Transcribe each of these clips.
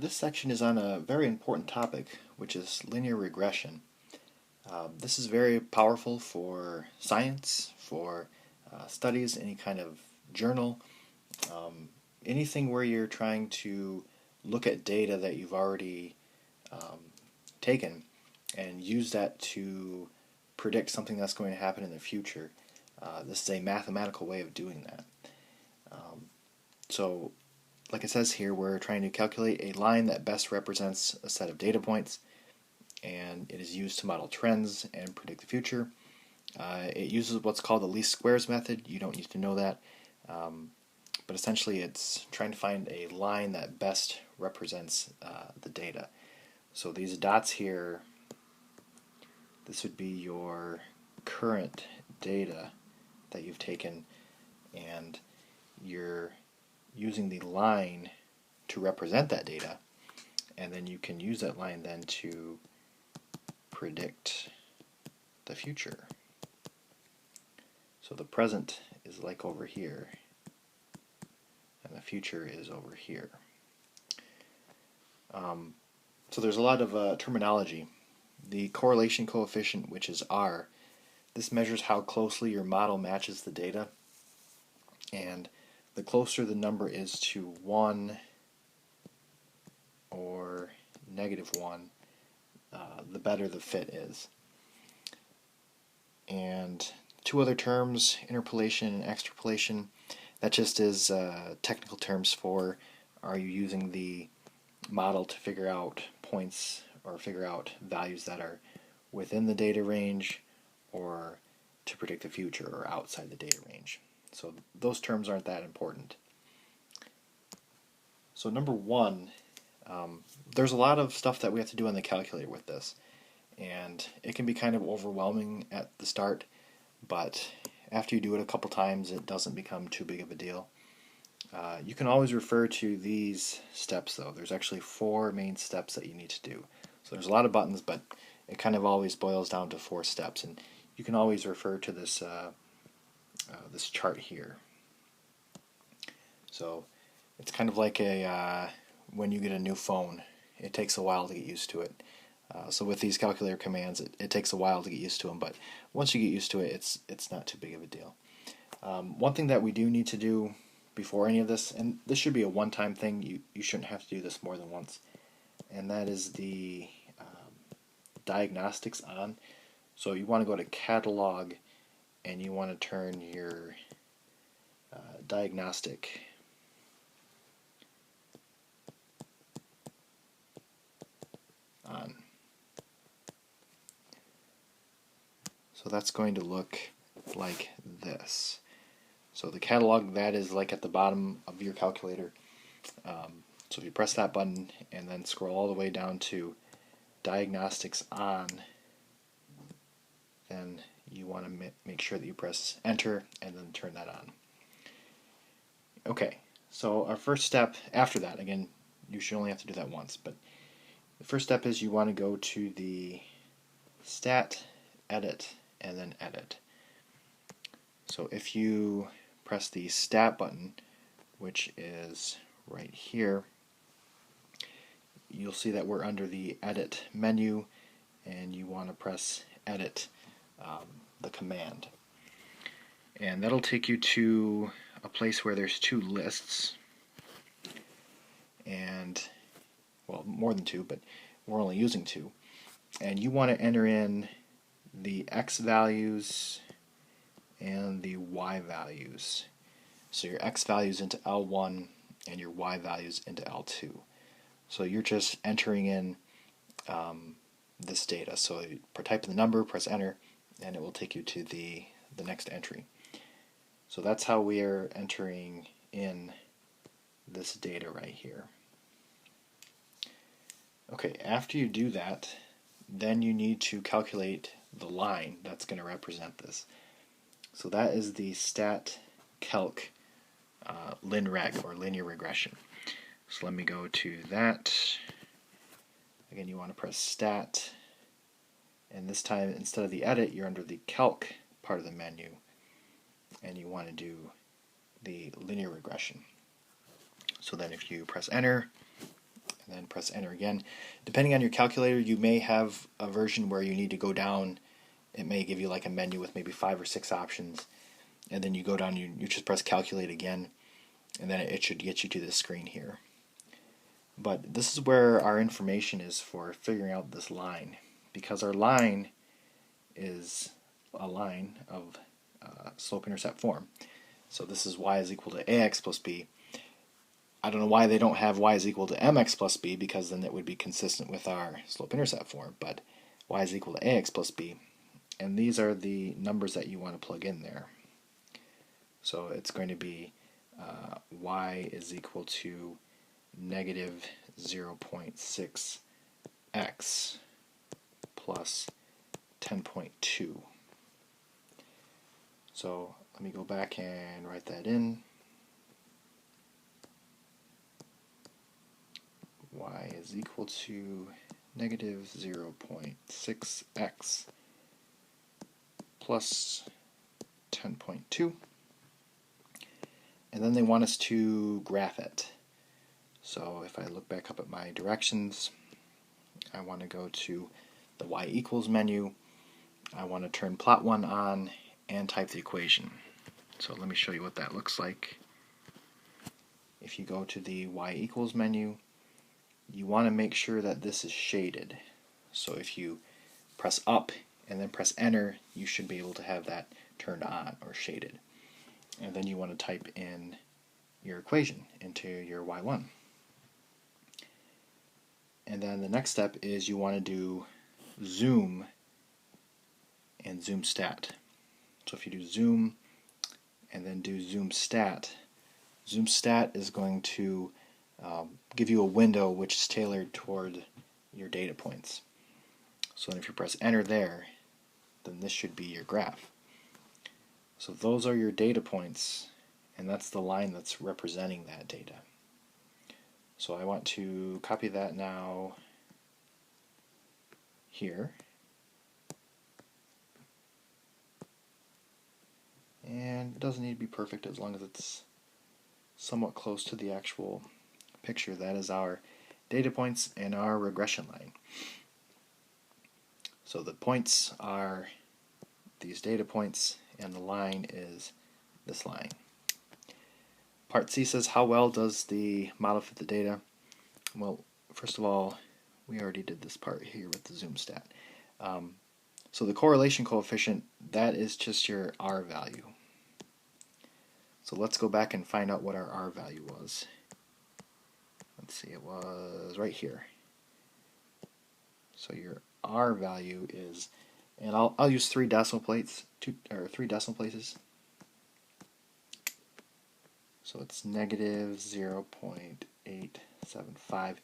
This section is on a very important topic, which is linear regression. This is very powerful for science, for studies, any kind of journal, anything where you're trying to look at data that you've already taken and use that to predict something that's going to happen in the future. This is a mathematical way of doing that. So, like it says here, we're trying to calculate a line that best represents a set of data points, and it is used to model trends and predict the future. It uses what's called the least squares method. You don't need to know that, but essentially it's trying to find a line that best represents the data. So these dots here, this would be your current data that you've taken, and you're using the line to represent that data, and then you can use that line then to predict the future. So the present is like over here, and the future is over here. So there's a lot of terminology. The correlation coefficient, which is R, this measures how closely your model matches the data, and the closer the number is to 1 or -1, the better the fit is. And two other terms, interpolation and extrapolation, that just is technical terms for, are you using the model to figure out points or figure out values that are within the data range, or to predict the future or outside the data range. So those terms aren't that important. So number one, there's a lot of stuff that we have to do on the calculator with this, and it can be kind of overwhelming at the start, but after you do it a couple times it doesn't become too big of a deal. You can always refer to these steps though. There's actually 4 main steps that you need to do. So there's a lot of buttons, but it kind of always boils down to 4 steps, and you can always refer to this this chart here. So it's kind of like when you get a new phone, it takes a while to get used to it. So with these calculator commands, it takes a while to get used to them, but once you get used to it, it's not too big of a deal. One thing that we do need to do before any of this, and this should be a one-time thing, you shouldn't have to do this more than once, and that is the diagnostics on. So you want to go to catalog, and you want to turn your diagnostic on. So that's going to look like this. So the catalog, that is like at the bottom of your calculator. So if you press that button and then scroll all the way down to diagnostics on, then you want to make sure that you press enter and then turn that on. Okay, so our first step after that, again, you should only have to do that once, but the first step is you want to go to the stat, edit, and then edit. So if you press the stat button, which is right here, you'll see that we're under the edit menu, and you want to press edit the command. And that'll take you to a place where there's 2 lists, and, well, more than 2, but we're only using 2. And you want to enter in the x values and the y values. So your x values into L1 and your y values into L2. So you're just entering in this data. So you type in the number, press enter, and it will take you to the next entry. So that's how we are entering in this data right here. Okay, after you do that, then you need to calculate the line that's going to represent this. So that is the stat calc linreg, or linear regression. So let me go to that. Again, you want to press stat, and this time instead of the edit, you're under the calc part of the menu, and you want to do the linear regression. So then if you press enter and then press enter again. Depending on your calculator, you may have a version where you need to go down. It may give you like a menu with maybe 5 or 6 options, and then you go down, you just press calculate again, and then it should get you to this screen here. But this is where our information is for figuring out this line, because our line is a line of slope-intercept form. So this is y is equal to ax plus b. I don't know why they don't have y is equal to mx plus b, because then it would be consistent with our slope-intercept form, but y is equal to ax plus b. And these are the numbers that you want to plug in there. So it's going to be y is equal to negative 0.6x plus 10.2. So let me go back and write that in. Y is equal to negative 0.6x plus 10.2. And then they want us to graph it. So if I look back up at my directions, I want to go to the y equals menu. I want to turn plot 1 on and type the equation. So let me show you what that looks like. If you go to the y equals menu, you want to make sure that this is shaded. So if you press up and then press enter, you should be able to have that turned on or shaded. And then you want to type in your equation into your y1. And then the next step is you want to do zoom and zoom stat. So if you do zoom and then do zoom stat is going to give you a window which is tailored toward your data points. So if you press enter there, then this should be your graph. So those are your data points, and that's the line that's representing that data. So I want to copy that now here. And it doesn't need to be perfect as long as it's somewhat close to the actual picture. That is our data points and our regression line. So the points are these data points, and the line is this line. Part C says, how well does the model fit the data? Well, first of all, we already did this part here with the zoom stat. So the correlation coefficient, that is just your R value. So let's go back and find out what our R value was. Let's see, it was right here. So your R value is, and I'll use 3 decimal places. So it's negative 0.875.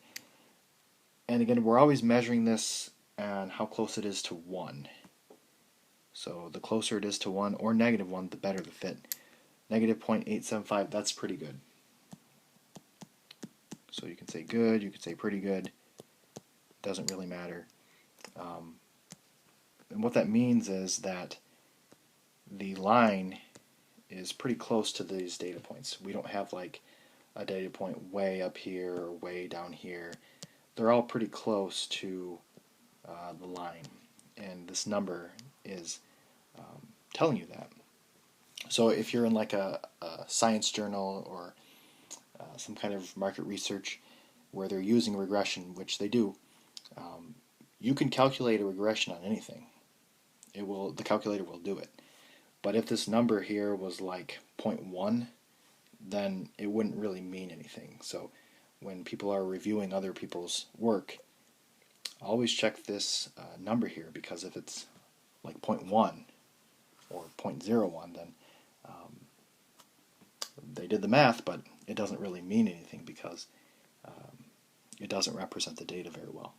And again, we're always measuring this and how close it is to 1. So the closer it is to 1 or negative 1, the better the fit. Negative 0.875, that's pretty good. So you can say good, you can say pretty good. Doesn't really matter. And what that means is that the line is pretty close to these data points. We don't have like a data point way up here or way down here. They're all pretty close to the line, and this number is telling you that. So if you're in like a science journal or some kind of market research where they're using regression, which they do, you can calculate a regression on anything. The calculator will do it. But if this number here was like 0.1, then it wouldn't really mean anything. So when people are reviewing other people's work, always check this number here, because if it's like 0.1 or 0.01, then they did the math, but it doesn't really mean anything because it doesn't represent the data very well.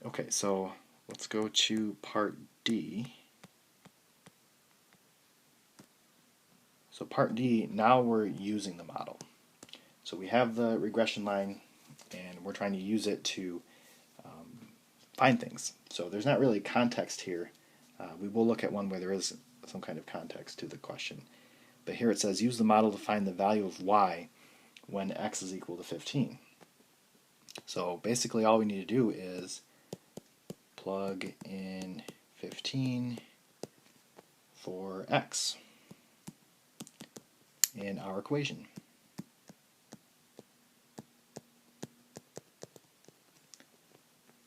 Okay, so let's go to part D. So part D, now we're using the model. So we have the regression line, and we're trying to use it to find things. So there's not really context here. We will look at one where there is some kind of context to the question. But here it says, use the model to find the value of y when x is equal to 15. So basically all we need to do is plug in 15 for x in our equation.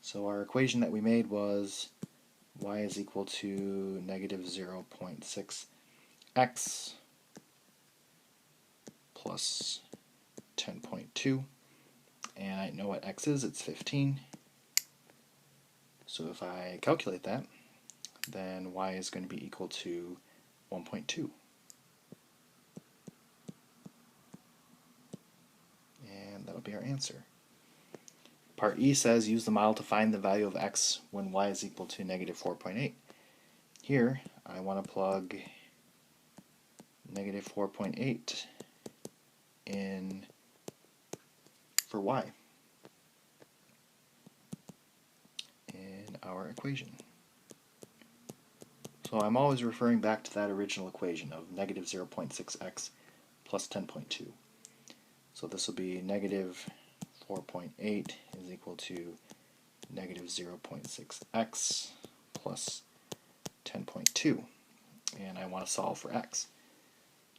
So our equation that we made was y is equal to negative 0.6 x plus 10.2, and I know what x is, it's 15. So if I calculate that, then y is going to be equal to 1.2. And that'll be our answer. Part E says use the model to find the value of x when y is equal to negative 4.8. Here, I want to plug negative 4.8 in for y in our equation. So I'm always referring back to that original equation of negative 0.6x plus 10.2. So this will be negative 4.8 is equal to negative 0.6x plus 10.2. And I want to solve for x.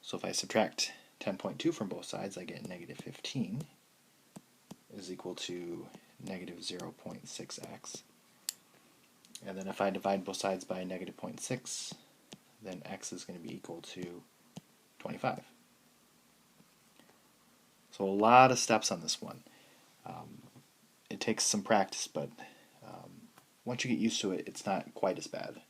So if I subtract 10.2 from both sides, I get negative 15 is equal to negative 0.6x. And then if I divide both sides by negative 0.6, then x is going to be equal to 25. So a lot of steps on this one. It takes some practice, but once you get used to it, it's not quite as bad.